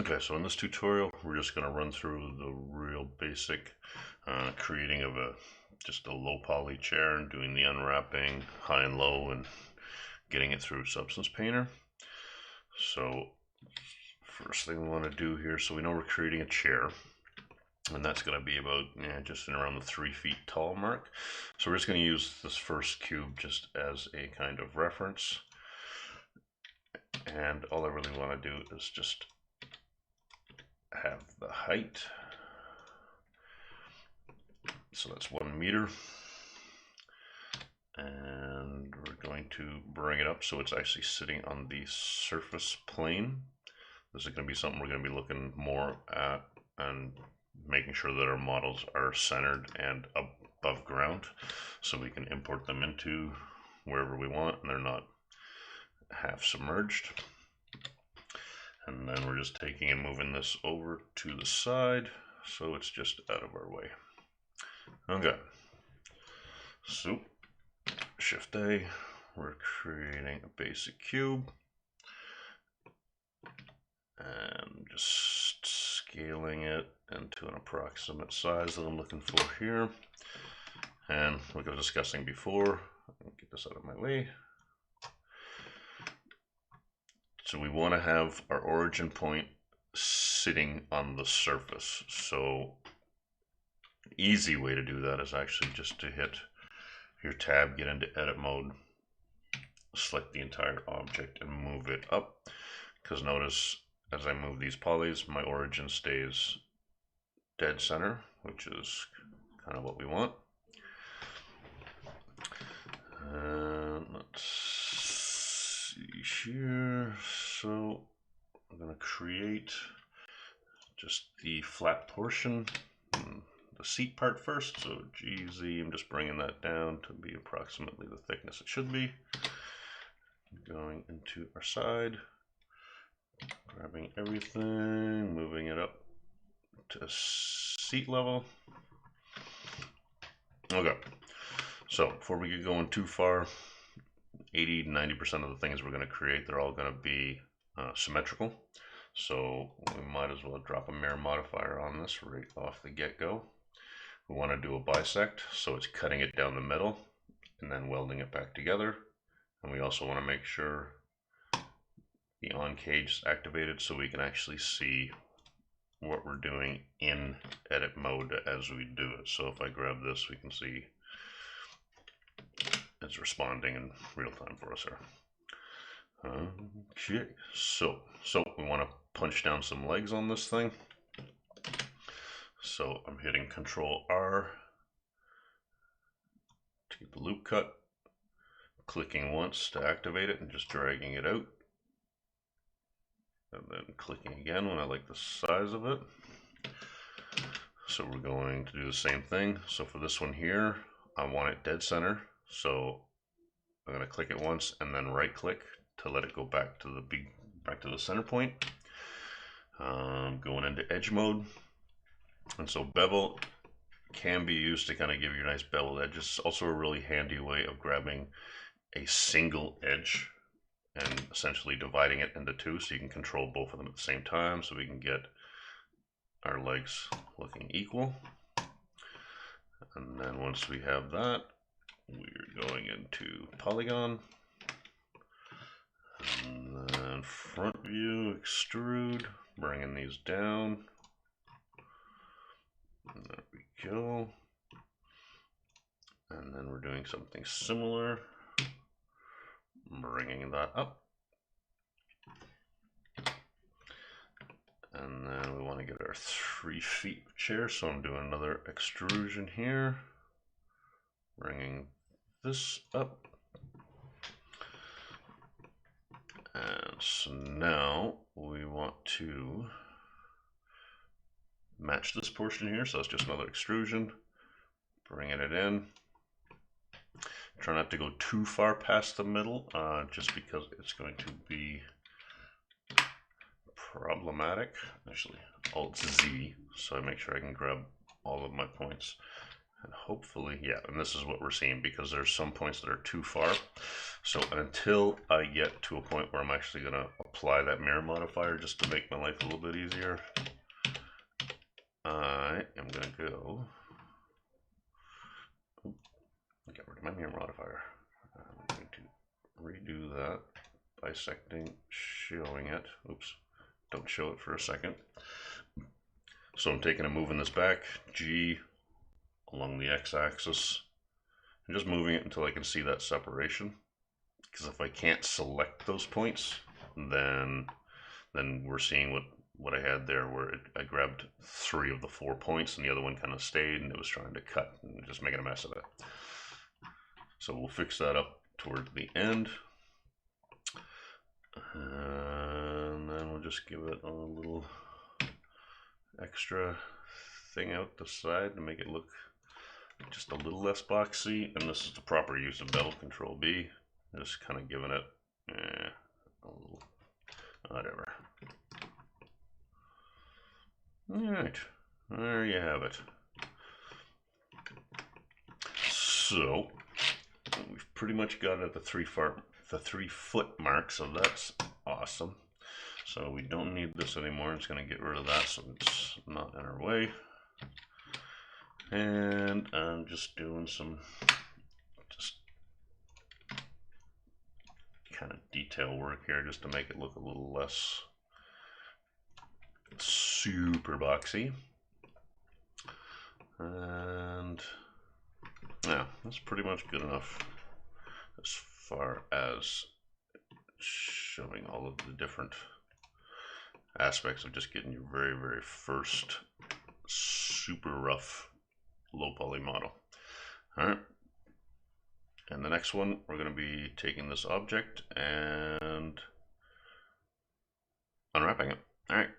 Okay, so in this tutorial, we're just going to run through the real basic creating of just a low poly chair and doing the unwrapping high and low and getting it through Substance Painter. So first thing we want to do here, so we know we're creating a chair, and that's going to be about just around the 3 feet tall mark. So we're just going to use this first cube just as a kind of reference, and all I really want to do is just have the height, so that's 1 meter, and we're going to bring it up so it's actually sitting on the surface plane. This is going to be something we're going to be looking more at and making sure that our models are centered and above ground so we can import them into wherever we want and they're not half submerged. And then we're just taking and moving this over to the side so it's just out of our way. Okay, so Shift A, we're creating a basic cube and just scaling it into an approximate size that I'm looking for here. And like I was discussing before, I'll get this out of my way. So we want to have our origin point sitting on the surface. So easy way to do that is actually just to hit your tab, get into edit mode, select the entire object and move it up. Because notice as I move these polys, my origin stays dead center, which is kind of what we want. And let's see here. So I'm going to create just the flat portion, the seat part first. So GZ, I'm just bringing that down to be approximately the thickness it should be. Going into our side, grabbing everything, moving it up to seat level. Okay, so before we get going too far, 80-90% of the things we're going to create, they're all going to be symmetrical. So we might as well drop a mirror modifier on this right off the get-go. We want to do a bisect, so it's cutting it down the middle and then welding it back together. And we also want to make sure the on cage is activated so we can actually see what we're doing in edit mode as we do it. So if I grab this, we can see it's responding in real time for us here. Okay, so we want to punch down some legs on this thing. So I'm hitting Control R to get the loop cut, clicking once to activate it and just dragging it out, and then clicking again when I like the size of it. So we're going to do the same thing. So for this one here, I want it dead center. So I'm going to click it once and then right click to let it go back to the center point. Going into edge mode. And so bevel can be used to kind of give you a nice beveled edge. It's also a really handy way of grabbing a single edge and essentially dividing it into two so you can control both of them at the same time so we can get our legs looking equal. And then once we have that, we're going into polygon, and then front view, extrude, bringing these down. And there we go. And then we're doing something similar, bringing that up. And then we want to get our 3 feet chair, so I'm doing another extrusion here, bringing this up. And so now we want to match this portion here, so it's just another extrusion, bringing it in. Try not to go too far past the middle, just because it's going to be problematic. Actually, Alt Z, so I make sure I can grab all of my points And hopefully, yeah, and this is what we're seeing, because there's some points that are too far. So until I get to a point where I'm actually going to apply that mirror modifier just to make my life a little bit easier, I am going to go get rid of my mirror modifier. I'm going to redo that, bisecting, showing it. Oops, don't show it for a second. So I'm taking and moving this back, G along the x-axis, and just moving it until I can see that separation. Because if I can't select those points, then we're seeing what I had there, where I grabbed 3 of the 4 points and the other one kind of stayed, and it was trying to cut and just making a mess of it. So we'll fix that up toward the end, and then we'll just give it a little extra thing out the side to make it look just a little less boxy. And this is the proper use of bevel, Control B, just kind of giving it a little whatever. Alright, there you have it. So we've pretty much got it at the 3 foot mark, so that's awesome. So we don't need this anymore. I'm just going to get rid of that so it's not in our way. And I'm just doing some kind of detail work here just to make it look a little less super boxy. And yeah, that's pretty much good enough as far as showing all of the different aspects of just getting your very, very first super rough low poly model. All right. And the next one, we're going to be taking this object and unwrapping it. All right.